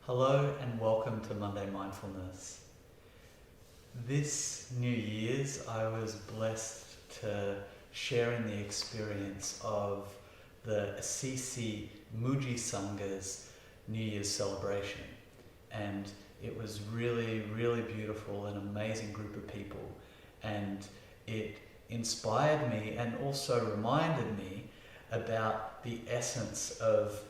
Hello and welcome to Monday Mindfulness. This New Year's I was blessed to share in the experience of the Assisi Muji Sangha's New Year's celebration, and it was really beautiful, an amazing group of people, and it inspired me and also reminded me about the essence of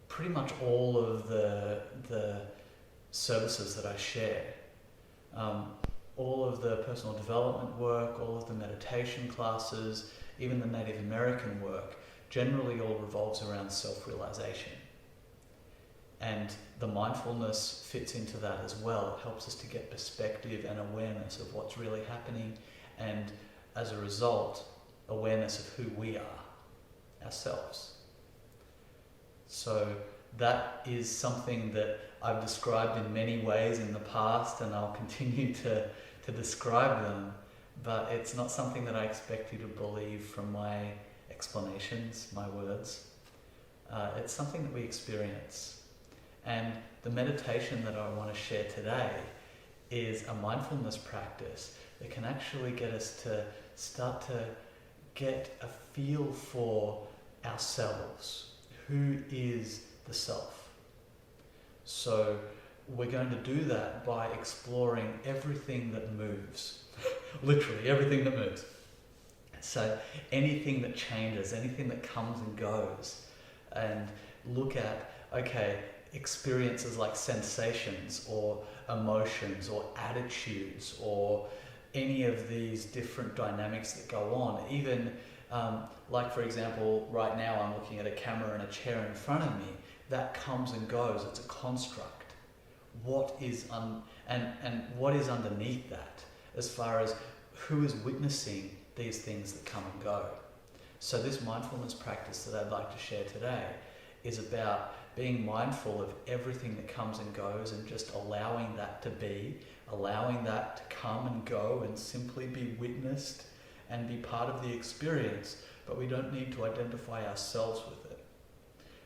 pretty much all of the services that I share. All of the personal development work, all of the meditation classes, even the Native American work, generally all revolves around self-realization. And the mindfulness fits into that as well. It helps us to get perspective and awareness of what's really happening, and as a result, awareness of who we are, ourselves. So that is something that I've described in many ways in the past, and I'll continue to describe them, but it's not something that I expect you to believe from my explanations, my words. It's something that we experience. And the meditation that I want to share today is a mindfulness practice that can actually get us to start to get a feel for ourselves. Who is the self? So we're going to do that by exploring everything that moves. Literally everything that moves. So anything that changes, anything that comes and goes, and look at, experiences like sensations or emotions or attitudes or any of these different dynamics that go on. Even like, for example, right now I'm looking at a camera and a chair in front of me. That comes and goes. It's a construct. What is and what is underneath that, as far as who is witnessing these things that come and go. So this mindfulness practice that I'd like to share today is about being mindful of everything that comes and goes, and just allowing that to be, allowing that to come and go and simply be witnessed and be part of the experience, but we don't need to identify ourselves with it.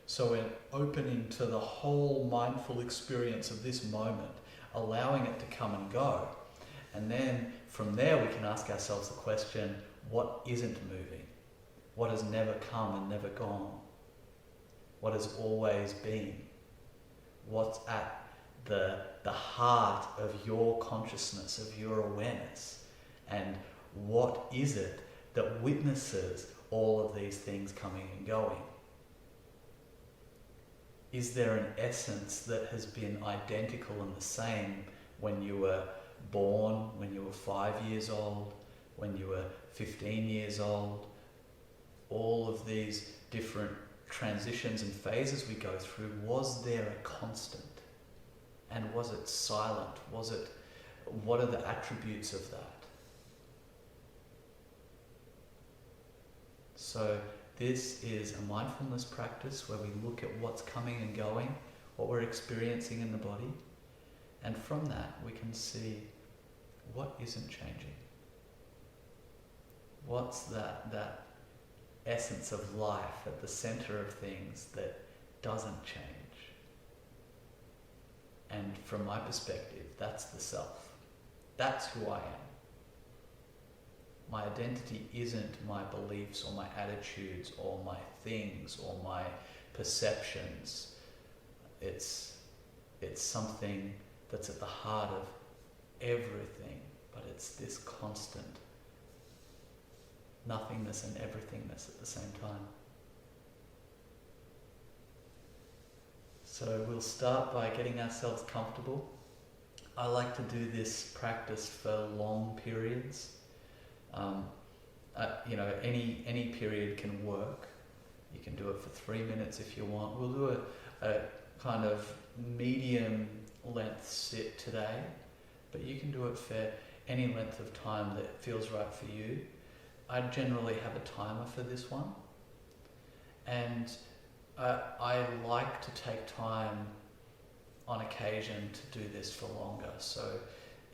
So we're opening to the whole mindful experience of this moment, allowing it to come and go. And then from there we can ask ourselves the question, what isn't moving? What has never come and never gone? What has always been? What's at the heart of your consciousness, of your awareness? And what is it that witnesses all of these things coming and going? Is there an essence that has been identical and the same when you were born, when you were 5 years old, when you were 15 years old? All of these different transitions and phases we go through, was there a constant? And was it silent? What are the attributes of that? So this is a mindfulness practice where we look at what's coming and going, what we're experiencing in the body, and from that we can see what isn't changing. What's that essence of life at the center of things that doesn't change? And from my perspective, that's the self. That's who I am. My identity isn't my beliefs or my attitudes or my things or my perceptions. It's something that's at the heart of everything, but it's this constant nothingness and everythingness at the same time. So we'll start by getting ourselves comfortable. I like to do this practice for long periods. Any period can work. You can do it for 3 minutes if you want. We'll do a kind of medium length sit today, but you can do it for any length of time that feels right for you. I generally have a timer for this one, and I like to take time on occasion to do this for longer, so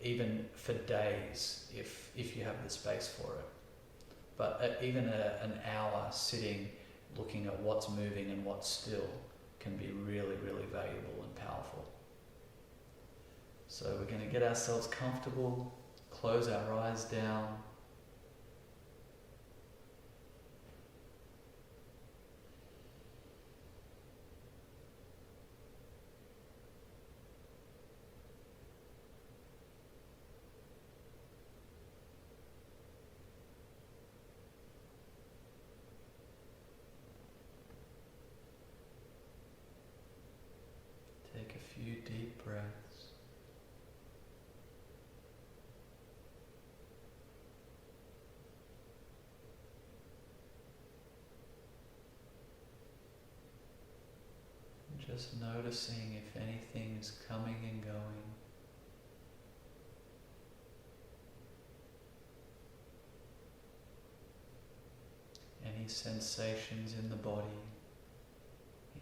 even for days if you have the space for it. But even an hour sitting looking at what's moving and what's still can be really valuable and powerful. So we're going to get ourselves comfortable, close our eyes down. Take a few deep breaths. Just noticing if anything is coming and going. Any sensations in the body,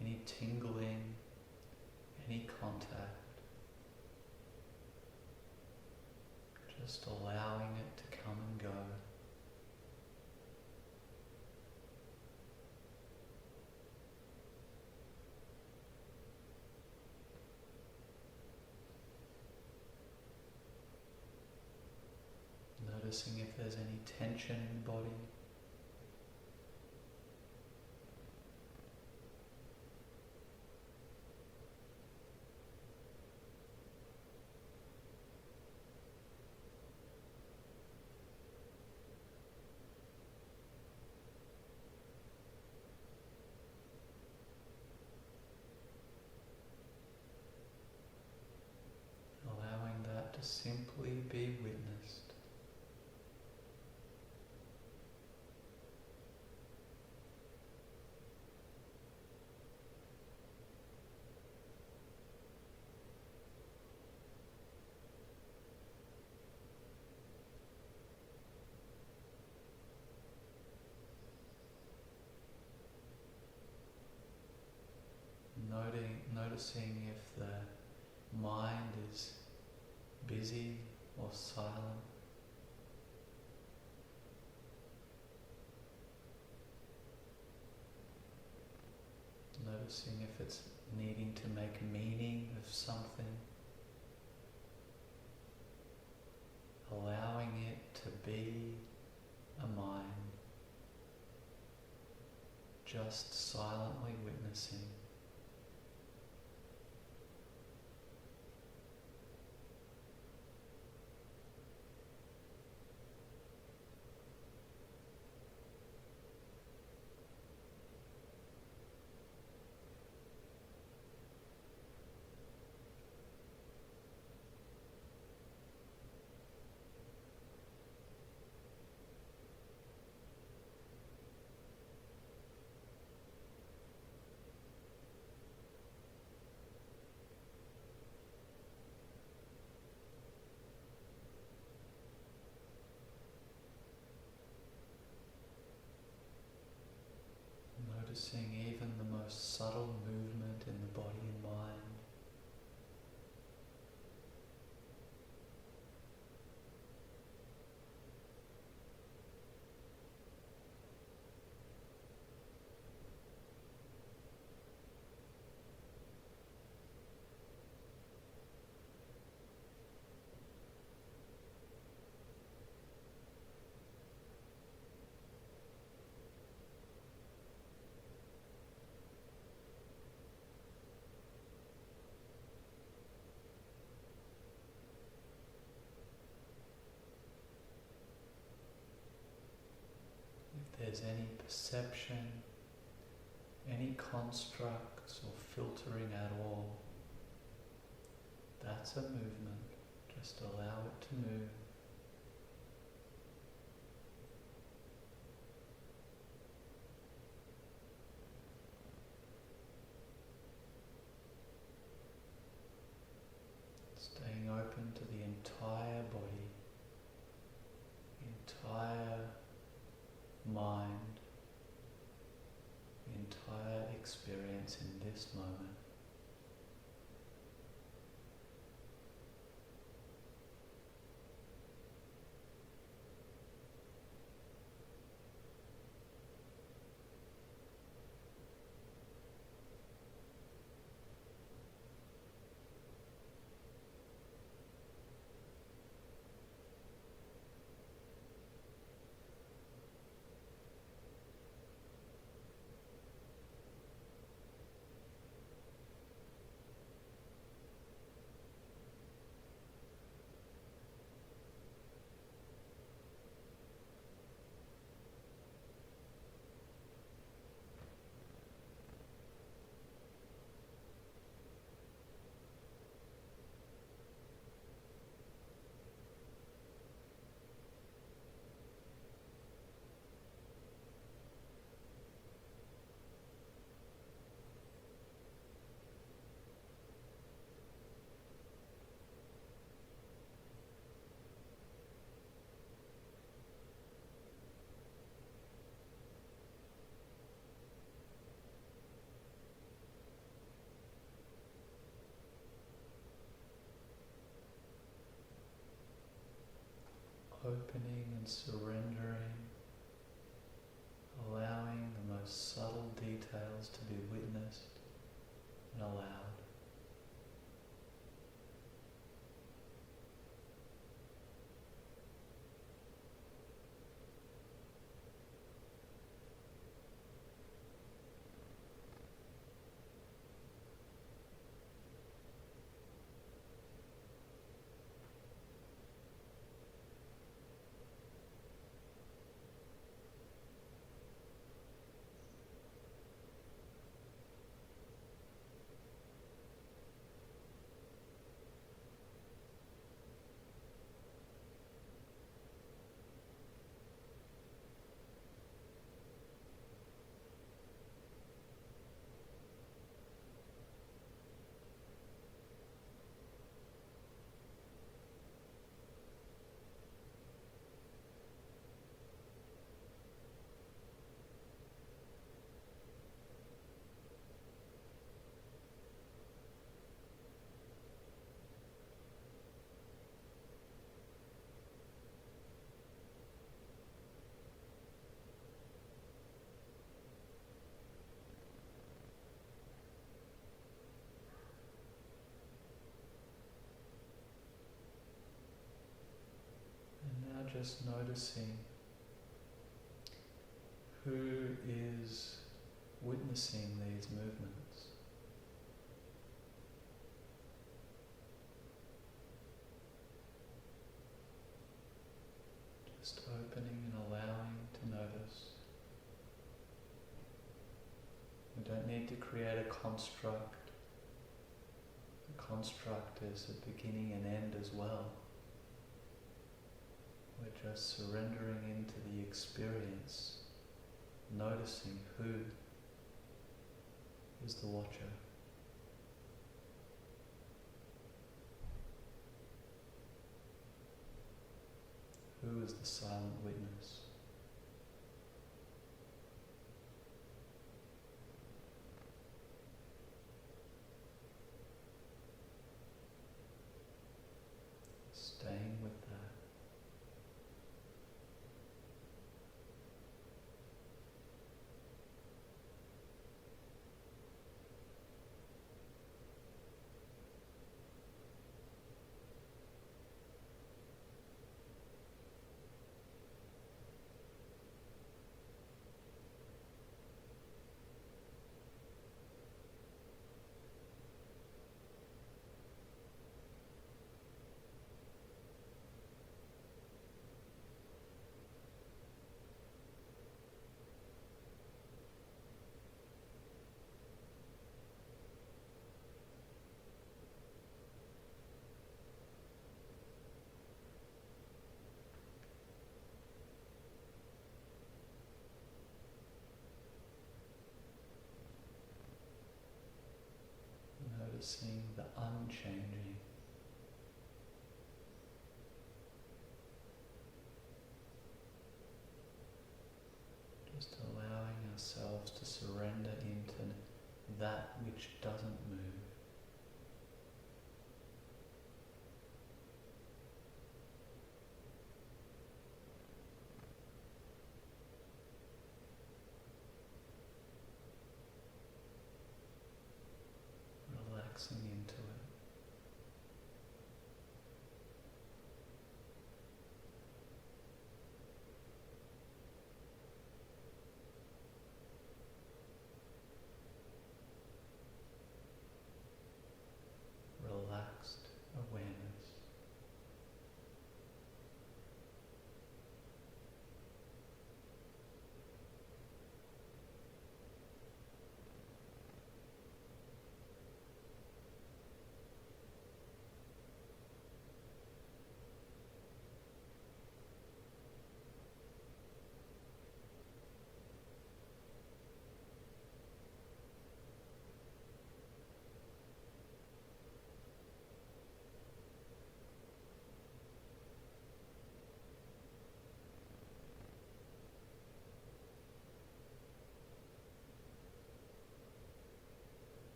any tingling, any contact. Just allowing it to come and go. Noticing if there's any tension in the body. Allowing that to simply be witnessed. Noticing if the mind is busy or silent. Noticing if it's needing to make meaning of something. Allowing it to be a mind. Just silently witnessing. Noticing even the most subtle movement in the body and mind. If there's any perception, any constructs or filtering at all, that's a movement. Just allow it to move. Staying open to the entire body, the entire mind, the entire experience in this moment. opening and surrendering, allowing the most subtle details to be witnessed and allowed. Just noticing who is witnessing these movements. Just opening and allowing to notice. We don't need to create a construct. The construct is a beginning and end as well. We're just surrendering into the experience, noticing who is the watcher. Who is the silent witness? Staying with that. Noticing the unchanging. Just allowing ourselves to surrender into that which doesn't move. Relaxing into it.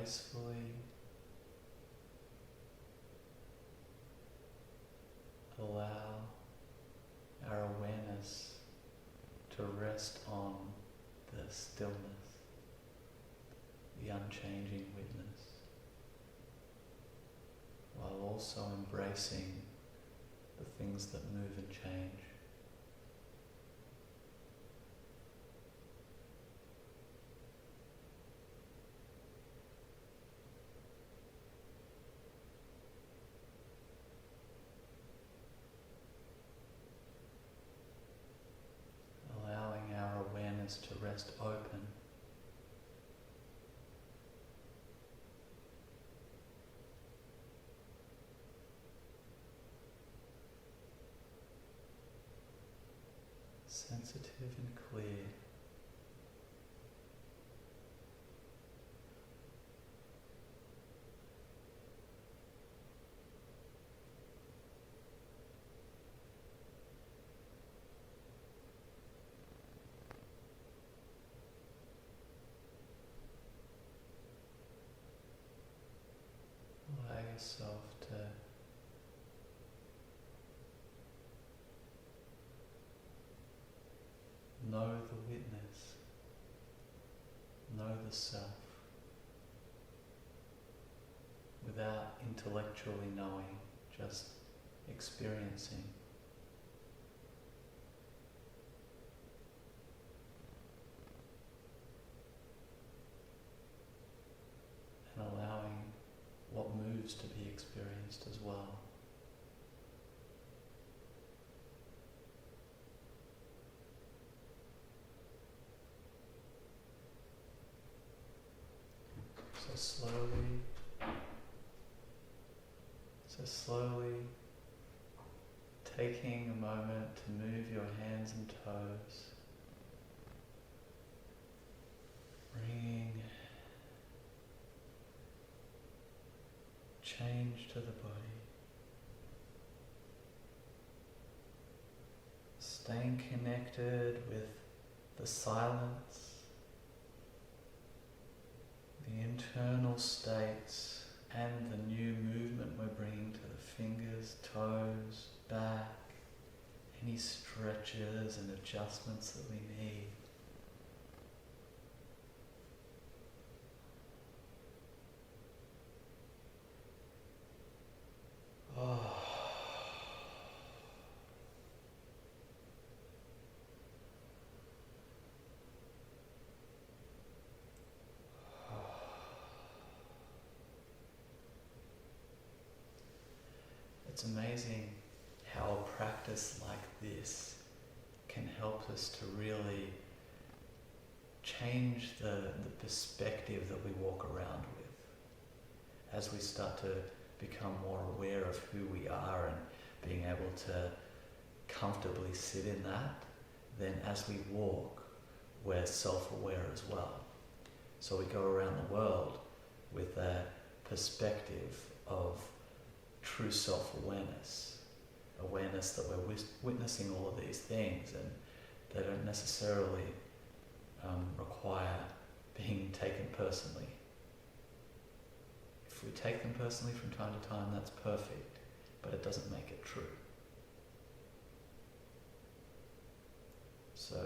gracefully allow our awareness to rest on the stillness, the unchanging witness, while also embracing the things that move and change. Allowing our awareness to rest open, sensitive and clear. Allow yourself to know the witness, know the self, without intellectually knowing, just experiencing. And allowing what moves to be experienced as well. So slowly taking a moment to move your hands and toes, bringing change to the body, staying connected with the silence, the internal states, and the new movement we're bringing to the fingers, toes, back, any stretches and adjustments that we need. It's amazing how a practice like this can help us to really change the perspective that we walk around with. As we start to become more aware of who we are and being able to comfortably sit in that, then as we walk, we're self-aware as well. So we go around the world with a perspective of true self-awareness, awareness that we're witnessing all of these things and they don't necessarily require being taken personally. If we take them personally from time to time, that's perfect, but it doesn't make it true. So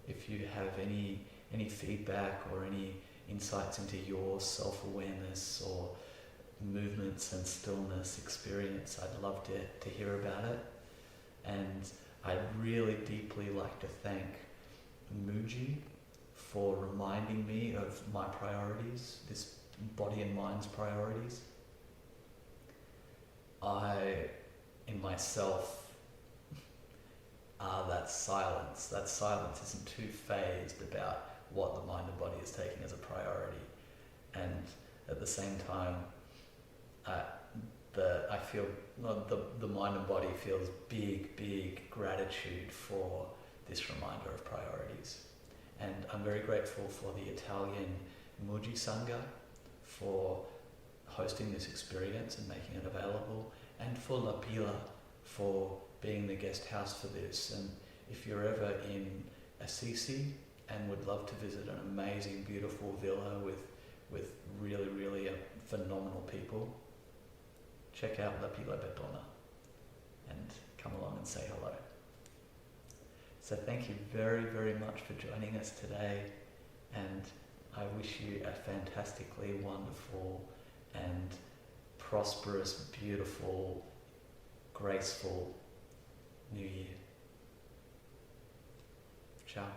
if you have any feedback or any insights into your self-awareness or movements and stillness experience, I'd love to hear about it. And I'd really deeply like to thank Muji for reminding me of my priorities, this body and mind's priorities. I, in myself, are that silence. That silence isn't too phased about what the mind and body is taking as a priority. And at the same time, I feel the mind and body feels big gratitude for this reminder of priorities. And I'm very grateful for the Italian Muji Sangha for hosting this experience and making it available, and for La Pila for being the guest house for this. And if you're ever in Assisi and would love to visit an amazing, beautiful villa with really phenomenal people, check out La Pila Betona and come along and say hello. So thank you very, very much for joining us today, and I wish you a fantastically wonderful and prosperous, beautiful, graceful New Year. Ciao.